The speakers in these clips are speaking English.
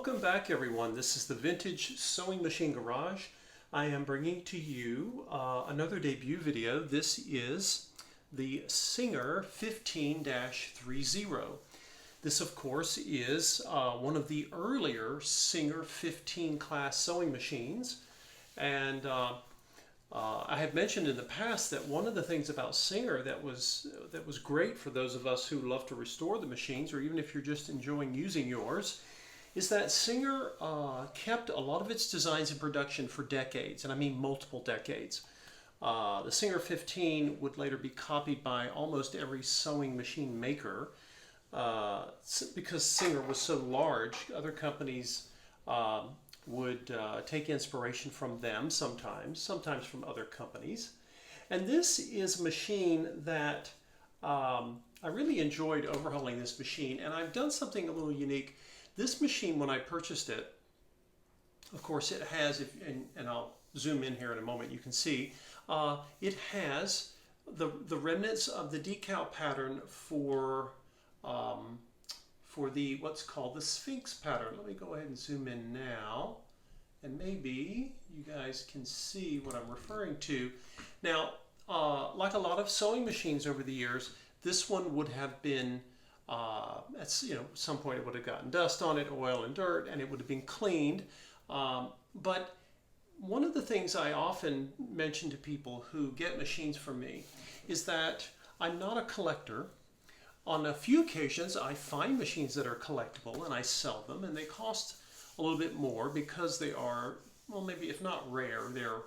Welcome back, everyone. This is the Vintage Sewing Machine Garage. I am bringing to you another debut video. This is the Singer 15-30. This, of course, is one of the earlier Singer 15 class sewing machines. And I have mentioned in the past that one of the things about Singer that was great for those of us who love to restore the machines, or even if you're just enjoying using yours, is that Singer kept a lot of its designs in production for decades, and I mean multiple decades. The Singer 15 would later be copied by almost every sewing machine maker because Singer was so large. Other companies would take inspiration from them sometimes from other companies. And this is a machine that I really enjoyed overhauling this machine, and I've done something a little unique. This machine, when I purchased it, of course it has, and I'll zoom in here in a moment, you can see, it has the remnants of the decal pattern for the what's called the Sphinx pattern. Let me go ahead and zoom in now, and maybe you guys can see what I'm referring to. Now, like a lot of sewing machines over the years, this one would have been at some point it would have gotten dust on it, oil and dirt, and it would have been cleaned. But one of the things I often mention to people who get machines from me is that I'm not a collector. On a few occasions I find machines that are collectible and I sell them, and they cost a little bit more because they are, well, maybe if not rare, they're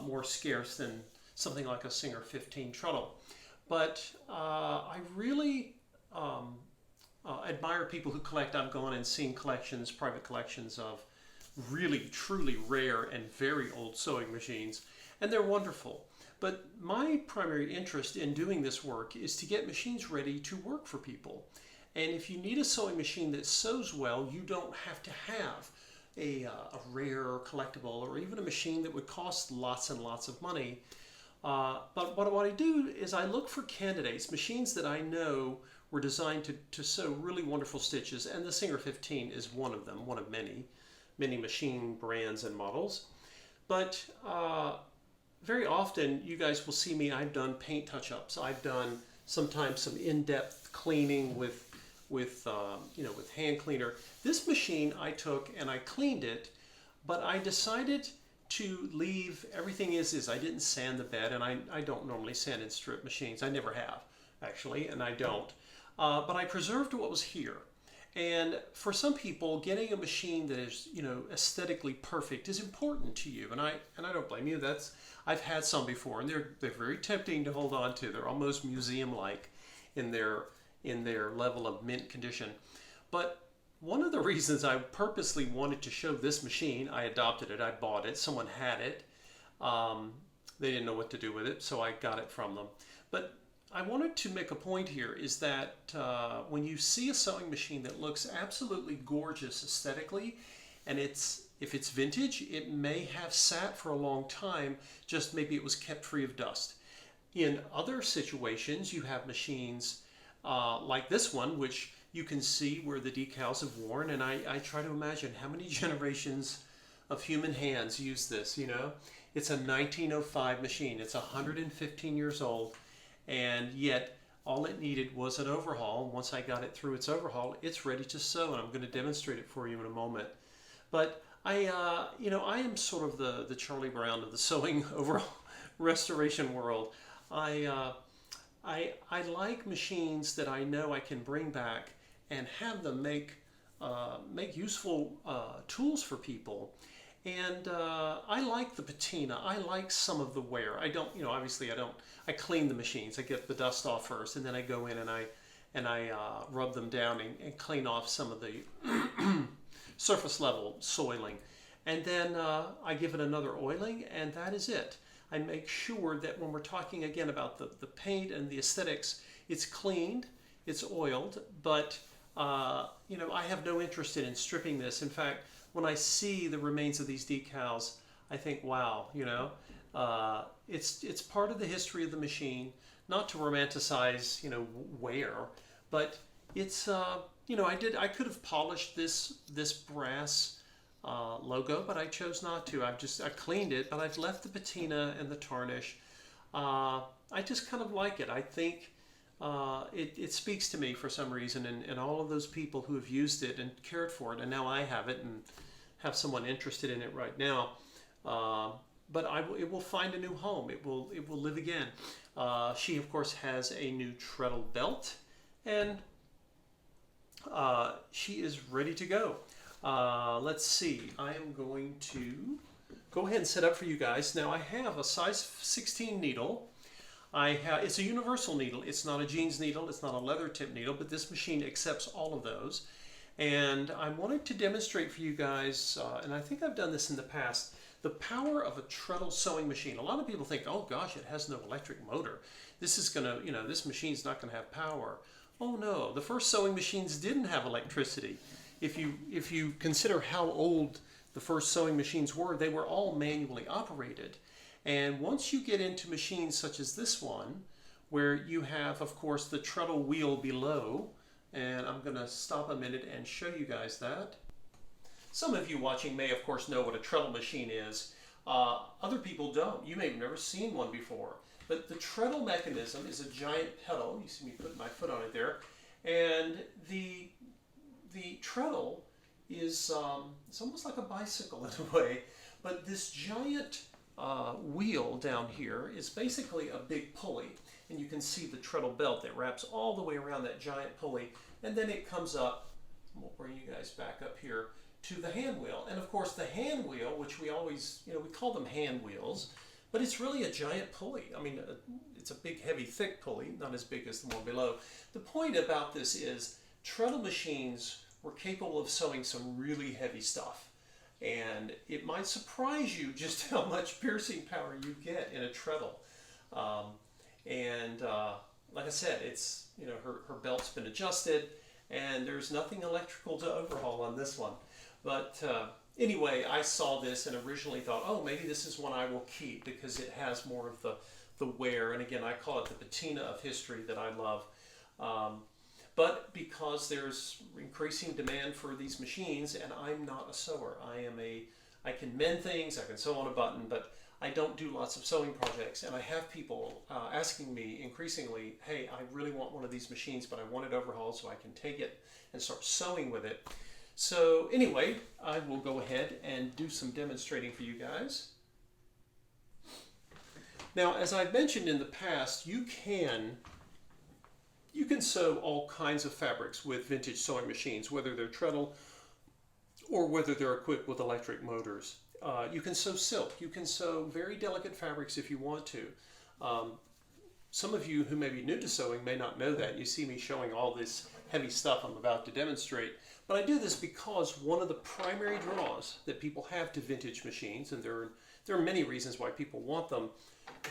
more scarce than something like a Singer 15 Treadle. But I really admire people who collect. I've gone and seen collections, private collections of really truly rare and very old sewing machines, and they're wonderful. But my primary interest in doing this work is to get machines ready to work for people. And if you need a sewing machine that sews well, you don't have to have a rare collectible or even a machine that would cost lots and lots of money. But what I do is I look for candidates, machines that I know were designed to sew really wonderful stitches, and the Singer 15 is one of them, one of many machine brands and models. But very often you guys will see me, I've done paint touch-ups, I've done sometimes some in-depth cleaning with hand cleaner. This machine I took and I cleaned it, but I decided to leave everything as I didn't sand the bed, and I don't normally sand and strip machines. I never have, actually, and I don't. But I preserved what was here. And for some people, getting a machine that is, aesthetically perfect is important to you, and I don't blame you. I've had some before, and they're very tempting to hold on to. They're almost museum-like in their level of mint condition. But one of the reasons I purposely wanted to show this machine, I adopted it, I bought it, someone had it. They didn't know what to do with it, so I got it from them. But I wanted to make a point here is that when you see a sewing machine that looks absolutely gorgeous aesthetically, and if it's vintage, it may have sat for a long time, just maybe it was kept free of dust. In other situations, you have machines like this one, which you can see where the decals have worn, and I try to imagine how many generations of human hands use this. It's a 1905 machine. It's 115 years old, and yet all it needed was an overhaul. Once I got it through its overhaul, it's ready to sew, and I'm going to demonstrate it for you in a moment. But I am sort of the Charlie Brown of the sewing overall restoration world. I like machines that I know I can bring back and have them make useful tools for people. And I like the patina. I like some of the wear. I don't, obviously I clean the machines. I get the dust off first, and then I go in and I rub them down and clean off some of the surface level soiling. And then I give it another oiling, and that is it. I make sure that when we're talking again about the paint and the aesthetics, it's cleaned, it's oiled, but I have no interest in stripping this. In fact, when I see the remains of these decals, I think, wow, it's part of the history of the machine. Not to romanticize, wear, but it's you know, I could have polished this brass logo, but I chose not to. I cleaned it, but I've left the patina and the tarnish. I just kind of like it. I think it speaks to me for some reason, and all of those people who have used it and cared for it, and now I have it and have someone interested in it right now. But it will find a new home. It will live again. She of course has a new treadle belt, and she is ready to go. Let's see. I am going to go ahead and set up for you guys. Now I have a size 16 needle. It's a universal needle. It's not a jeans needle. It's not a leather tip needle, but this machine accepts all of those. And I wanted to demonstrate for you guys, and I think I've done this in the past, the power of a treadle sewing machine. A lot of people think, oh gosh, it has no electric motor. This is gonna, you know, this machine's not gonna have power. Oh no, the first sewing machines didn't have electricity. If you consider how old the first sewing machines were, they were all manually operated. And once you get into machines such as this one, where you have, of course, the treadle wheel below, and I'm going to stop a minute and show you guys that. Some of you watching may, of course, know what a treadle machine is. Other people don't. You may have never seen one before. But the treadle mechanism is a giant pedal. You see me put my foot on it there. And the treadle is it's almost like a bicycle in a way. But this giant wheel down here is basically a big pulley, and you can see the treadle belt that wraps all the way around that giant pulley, and then it comes up. We'll bring you guys back up here to the hand wheel, and of course the hand wheel, which we always, you know, we call them hand wheels, but it's really a giant pulley. I mean, it's a big, heavy, thick pulley, not as big as the one below. The point about this is treadle machines were capable of sewing some really heavy stuff. And it might surprise you just how much piercing power you get in a treadle. Like I said, it's, you know, her belt's been adjusted, and there's nothing electrical to overhaul on this one. But anyway, I saw this and originally thought, oh, maybe this is one I will keep because it has more of the wear. And again, I call it the patina of history that I love. But because there's increasing demand for these machines, and I'm not a sewer. I can mend things, I can sew on a button, but I don't do lots of sewing projects. And I have people asking me increasingly, hey, I really want one of these machines, but I want it overhauled so I can take it and start sewing with it. So anyway, I will go ahead and do some demonstrating for you guys. Now, as I've mentioned in the past, you can sew all kinds of fabrics with vintage sewing machines, whether they're treadle or whether they're equipped with electric motors. You can sew silk. You can sew very delicate fabrics if you want to. Some of you who may be new to sewing may not know that. You see me showing all this heavy stuff I'm about to demonstrate. But I do this because one of the primary draws that people have to vintage machines, and there are many reasons why people want them,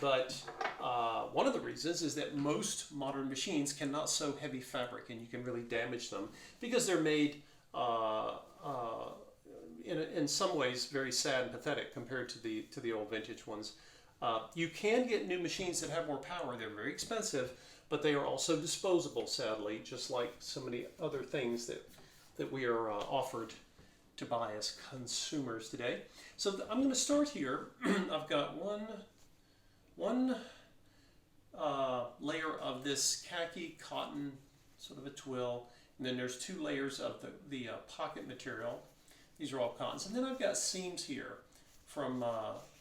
but one of the reasons is that most modern machines cannot sew heavy fabric, and you can really damage them because they're made in some ways very sad and pathetic compared to the old vintage ones. You can get new machines that have more power. They're very expensive, but they are also disposable, sadly, just like so many other things that we are offered to buy as consumers today. So I'm going to start here. I've got one layer of this khaki cotton, sort of a twill, and then there's 2 layers of the pocket material. These are all cottons, and then I've got seams here from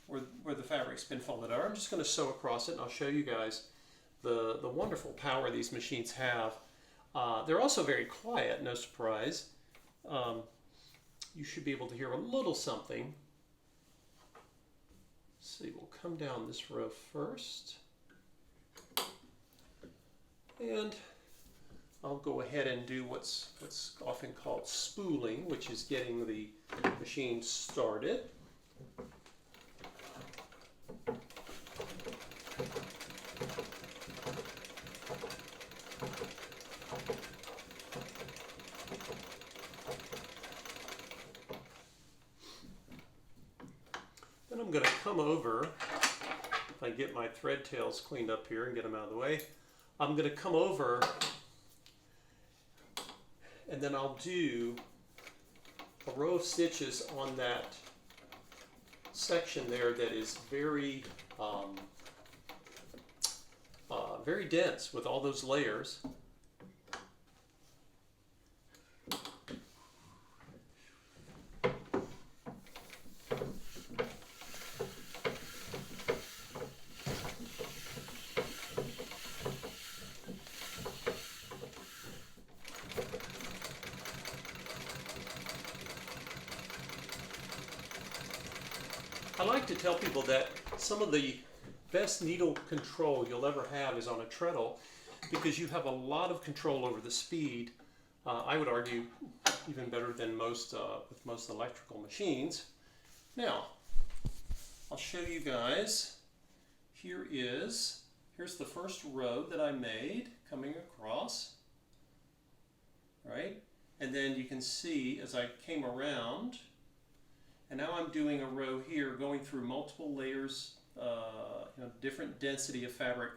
where the fabric's been folded over. I'm just going to sew across it, and I'll show you guys the wonderful power these machines have. They're also very quiet, no surprise. You should be able to hear a little something. Let's see, we'll come down this row first. And I'll go ahead and do what's often called spooling, which is getting the machine started. Then I'm going to come over, if I get my thread tails cleaned up here and get them out of the way, I'm going to come over and then I'll do a row of stitches on that section there that is very very dense with all those layers. I like to tell people that some of the best needle control you'll ever have is on a treadle, because you have a lot of control over the speed. I would argue even better than most with most electrical machines. Now, I'll show you guys. Here's the first row that I made coming across, right? And then you can see as I came around, and now I'm doing a row here going through multiple layers, different density of fabric,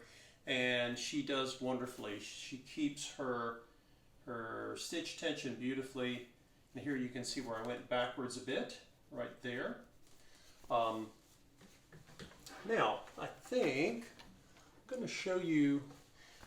and she does wonderfully. She keeps her stitch tension beautifully, and here you can see where I went backwards a bit, right there. Now, I think I'm going to show you,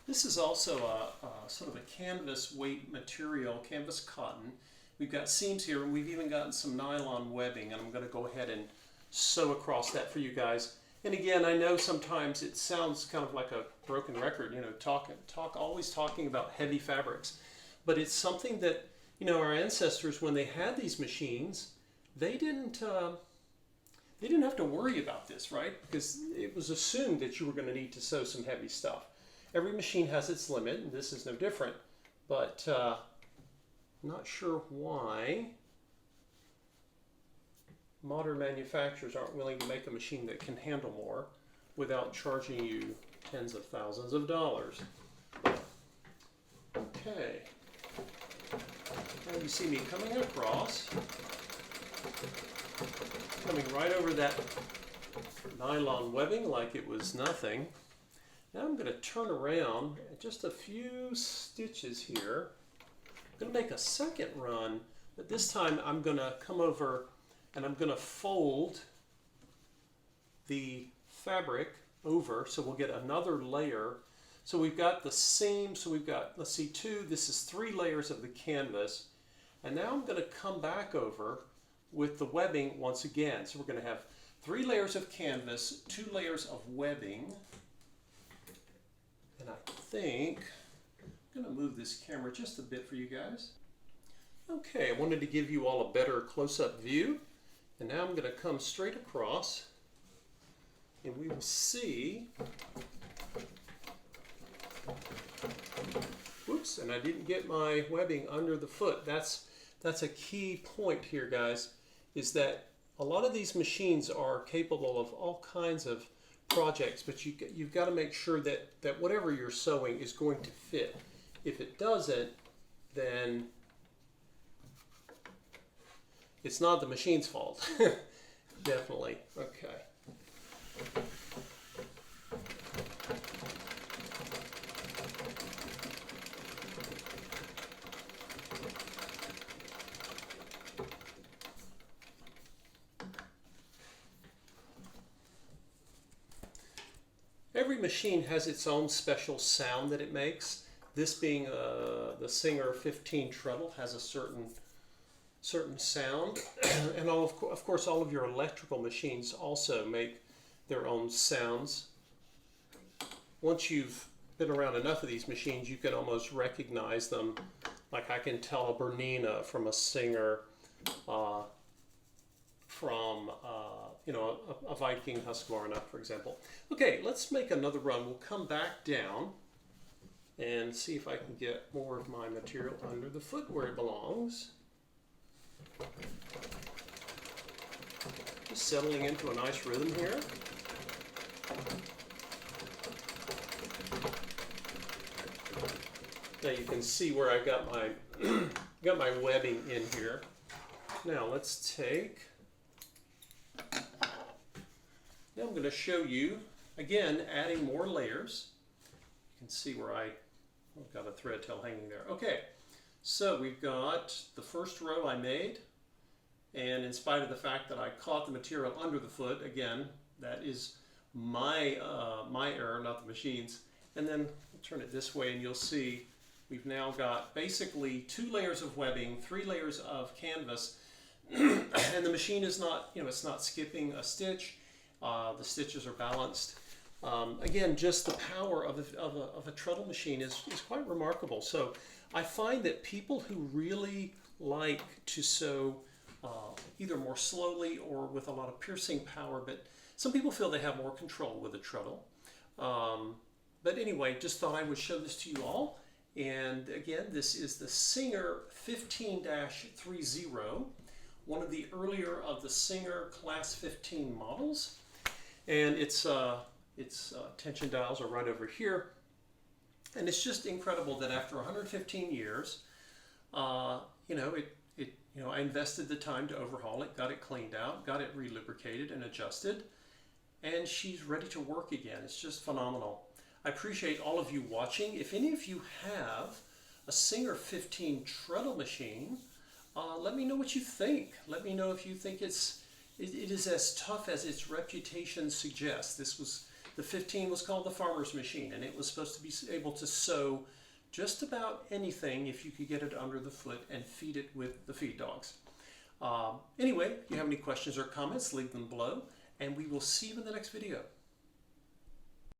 this is also a sort of a canvas weight material, canvas cotton. We've got seams here, and we've even gotten some nylon webbing, and I'm going to go ahead and sew across that for you guys. And again, I know sometimes it sounds kind of like a broken record, always talking about heavy fabrics, but it's something that, our ancestors, when they had these machines, they didn't have to worry about this, right? Because it was assumed that you were going to need to sew some heavy stuff. Every machine has its limit, and this is no different, but I'm not sure why modern manufacturers aren't willing to make a machine that can handle more without charging you tens of thousands of dollars. Okay. Now you see me coming across, coming right over that nylon webbing like it was nothing. Now I'm going to turn around just a few stitches here. I'm going to make a second run, but this time I'm going to come over and I'm going to fold the fabric over, so we'll get another layer. So we've got the seam, so we've got, let's see, this is 3 layers of the canvas, and now I'm going to come back over with the webbing once again. So we're going to have 3 layers of canvas, 2 layers of webbing, and I think I'm going to move this camera just a bit for you guys. Okay, I wanted to give you all a better close-up view, and now I'm going to come straight across, and we will see. Whoops, and I didn't get my webbing under the foot. That's a key point here, guys, is that a lot of these machines are capable of all kinds of projects, but you've got to make sure that whatever you're sewing is going to fit. If it doesn't, then it's not the machine's fault. Definitely. Okay. Every machine has its own special sound that it makes. This being the Singer 15 Treadle has a certain sound, and of course all of your electrical machines also make their own sounds. Once you've been around enough of these machines, you can almost recognize them. Like I can tell a Bernina from a Singer, from a Viking Husqvarna, for example. Okay, let's make another run. We'll come back down and see if I can get more of my material under the foot where it belongs. Just settling into a nice rhythm here. Now you can see where I got my got my webbing in here. Now let's take. Now I'm going to show you again adding more layers. You can see where I've got a thread tail hanging there. Okay, So we've got the first row I made, and in spite of the fact that I caught the material under the foot, again, that is my error, not the machine's. And then I'll turn it this way and you'll see we've now got basically 2 layers of webbing, 3 layers of canvas, and the machine is not, it's not skipping a stitch. The stitches are balanced. Again, just the power of a treadle machine is quite remarkable. So I find that people who really like to sew either more slowly or with a lot of piercing power, but some people feel they have more control with a treadle. But anyway, just thought I would show this to you all. And again, this is the Singer 15-30, one of the earlier of the Singer Class 15 models. And its tension dials are right over here. And it's just incredible that after 115 years, I invested the time to overhaul it, got it cleaned out, got it relubricated and adjusted, and she's ready to work again. It's just phenomenal. I appreciate all of you watching. If any of you have a Singer 15 treadle machine, let me know what you think. Let me know if you think it is as tough as its reputation suggests. The 15 was called the farmer's machine, and it was supposed to be able to sew just about anything if you could get it under the foot and feed it with the feed dogs. Anyway, if you have any questions or comments, leave them below, and we will see you in the next video.